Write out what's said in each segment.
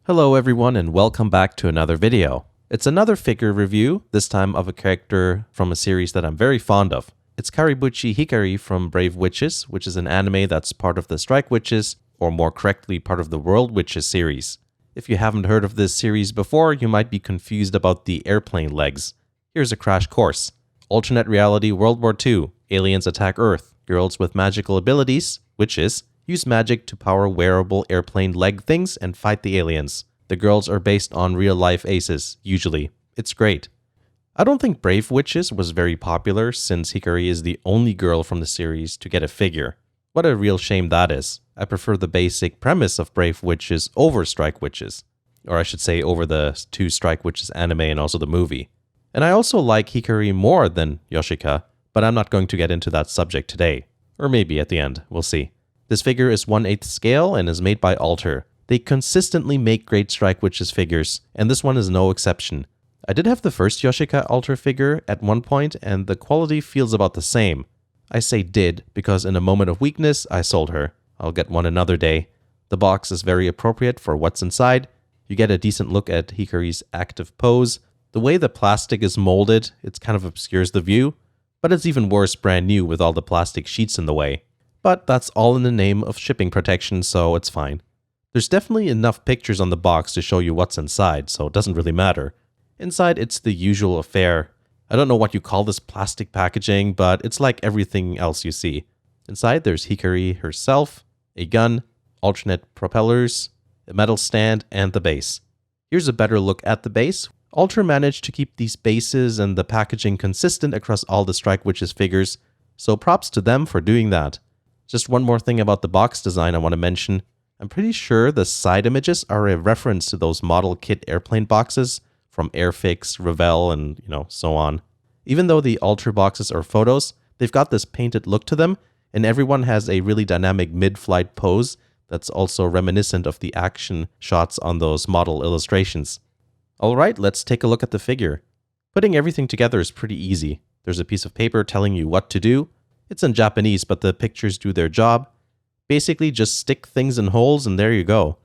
Hello everyone and welcome back to another video. It's another figure review, this time of a character from a series that I'm very fond of. It's Karibuchi Hikari from Brave Witches, which is an anime that's part of the Strike Witches, or more correctly part of the World Witches series. If you haven't heard of this series before, you might be confused about the airplane legs. Here's a crash course. Alternate reality World War II, aliens attack Earth, girls with magical abilities, witches, use magic to power wearable airplane leg things and fight the aliens. The girls are based on real-life aces, usually. It's great. I don't think Brave Witches was very popular since Hikari is the only girl from the series to get a figure. What a real shame that is. I prefer the basic premise of Brave Witches over Strike Witches. Or I should say over the two Strike Witches anime and also the movie. And I also like Hikari more than Yoshika, but I'm not going to get into that subject today. Or maybe at the end, we'll see. This figure is 1/8 scale and is made by Alter. They consistently make great Strike Witches figures, and this one is no exception. I did have the first Yoshika Alter figure at one point, and the quality feels about the same. I say did, because in a moment of weakness, I sold her. I'll get one another day. The box is very appropriate for what's inside. You get a decent look at Hikari's active pose. The way the plastic is molded, it kind of obscures the view, but it's even worse brand new with all the plastic sheets in the way. But that's all in the name of shipping protection, so it's fine. There's definitely enough pictures on the box to show you what's inside, so it doesn't really matter. Inside, it's the usual affair. I don't know what you call this plastic packaging, but it's like everything else you see. Inside, there's Hikari herself, a gun, alternate propellers, a metal stand, and the base. Here's a better look at the base. Alter managed to keep these bases and the packaging consistent across all the Strike Witches figures, so props to them for doing that. Just one more thing about the box design I want to mention. I'm pretty sure the side images are a reference to those model kit airplane boxes from Airfix, Revell, and so on. Even though the Alter boxes are photos, they've got this painted look to them, and everyone has a really dynamic mid-flight pose that's also reminiscent of the action shots on those model illustrations. Alright, let's take a look at the figure. Putting everything together is pretty easy. There's a piece of paper telling you what to do. It's in Japanese, but the pictures do their job. Basically, just stick things in holes and there you go.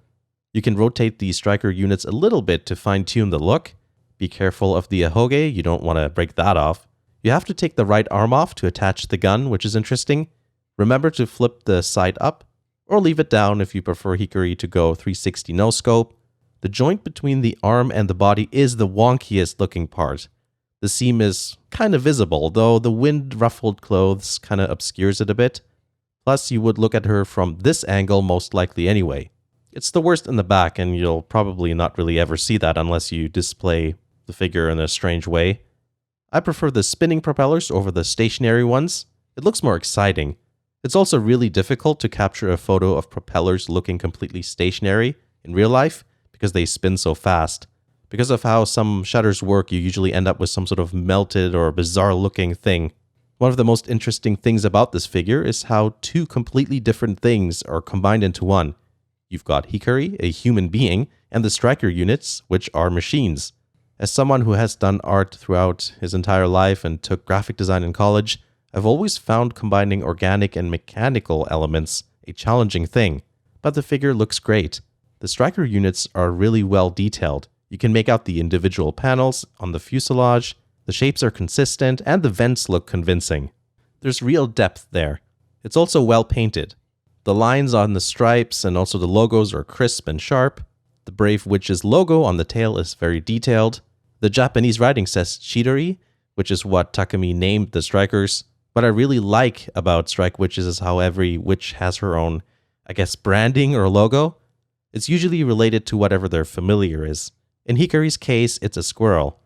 You can rotate the striker units a little bit to fine-tune the look. Be careful of the ahoge, you don't want to break that off. You have to take the right arm off to attach the gun, which is interesting. Remember to flip the side up, or leave it down if you prefer Hikari to go 360 no-scope. The joint between the arm and the body is the wonkiest looking part. The seam is kind of visible, though the wind-ruffled clothes kind of obscures it a bit. Plus, you would look at her from this angle most likely anyway. It's the worst in the back, and you'll probably not really ever see that unless you display the figure in a strange way. I prefer the spinning propellers over the stationary ones. It looks more exciting. It's also really difficult to capture a photo of propellers looking completely stationary in real life because they spin so fast. Because of how some shutters work, you usually end up with some sort of melted or bizarre-looking thing. One of the most interesting things about this figure is how two completely different things are combined into one. You've got Hikari, a human being, and the striker units, which are machines. As someone who has done art throughout his entire life and took graphic design in college, I've always found combining organic and mechanical elements a challenging thing. But the figure looks great. The striker units are really well detailed. You can make out the individual panels on the fuselage, the shapes are consistent, and the vents look convincing. There's real depth there. It's also well painted. The lines on the stripes and also the logos are crisp and sharp. The Brave Witches logo on the tail is very detailed. The Japanese writing says Chidori, which is what Takumi named the strikers. What I really like about Strike Witches is how every witch has her own, branding or logo. It's usually related to whatever their familiar is. In Hikari's case, it's a squirrel.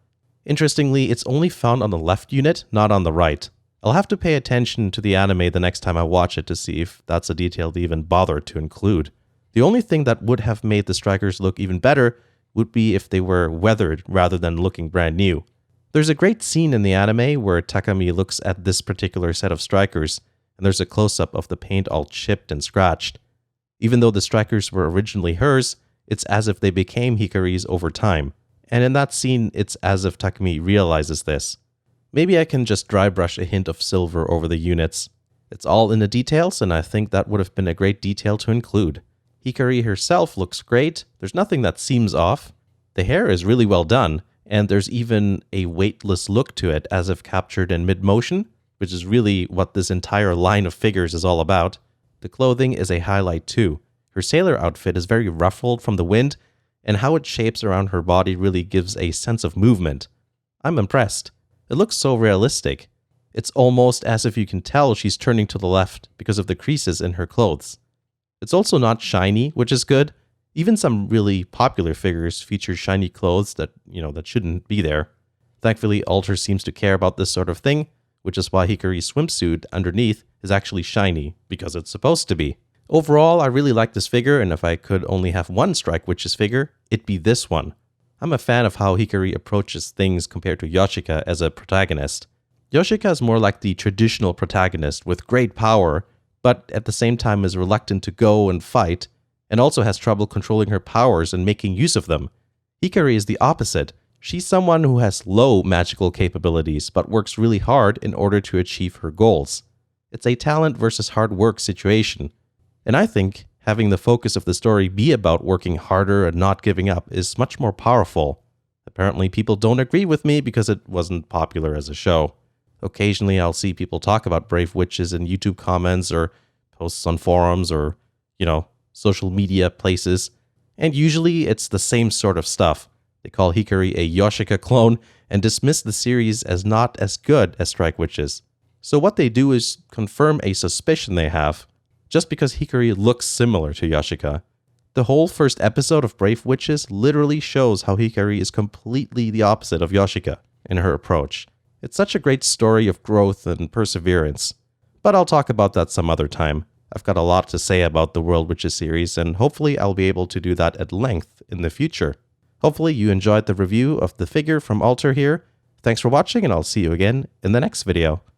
Interestingly, it's only found on the left unit, not on the right. I'll have to pay attention to the anime the next time I watch it to see if that's a detail they even bothered to include. The only thing that would have made the strikers look even better would be if they were weathered rather than looking brand new. There's a great scene in the anime where Takumi looks at this particular set of strikers, and there's a close-up of the paint all chipped and scratched. Even though the strikers were originally hers, it's as if they became Hikari's over time. And in that scene, it's as if Takumi realizes this. Maybe I can just dry brush a hint of silver over the units. It's all in the details, and I think that would have been a great detail to include. Hikari herself looks great. There's nothing that seems off. The hair is really well done, and there's even a weightless look to it as if captured in mid-motion, which is really what this entire line of figures is all about. The clothing is a highlight too. Her sailor outfit is very ruffled from the wind, and how it shapes around her body really gives a sense of movement. I'm impressed. It looks so realistic. It's almost as if you can tell she's turning to the left because of the creases in her clothes. It's also not shiny, which is good. Even some really popular figures feature shiny clothes that shouldn't be there. Thankfully, Alter seems to care about this sort of thing, which is why Hikari's swimsuit underneath is actually shiny, because it's supposed to be. Overall, I really like this figure, and if I could only have one Strike Witches figure, it'd be this one. I'm a fan of how Hikari approaches things compared to Yoshika as a protagonist. Yoshika is more like the traditional protagonist with great power, but at the same time is reluctant to go and fight, and also has trouble controlling her powers and making use of them. Hikari is the opposite. She's someone who has low magical capabilities, but works really hard in order to achieve her goals. It's a talent versus hard work situation. And I think having the focus of the story be about working harder and not giving up is much more powerful. Apparently people don't agree with me because it wasn't popular as a show. Occasionally I'll see people talk about Brave Witches in YouTube comments or posts on forums or, social media places. And usually it's the same sort of stuff. They call Hikari a Yoshika clone and dismiss the series as not as good as Strike Witches. So what they do is confirm a suspicion they have, just because Hikari looks similar to Yoshika. The whole first episode of Brave Witches literally shows how Hikari is completely the opposite of Yoshika in her approach. It's such a great story of growth and perseverance. But I'll talk about that some other time. I've got a lot to say about the World Witches series, and hopefully I'll be able to do that at length in the future. Hopefully you enjoyed the review of the figure from Alter here. Thanks for watching, and I'll see you again in the next video.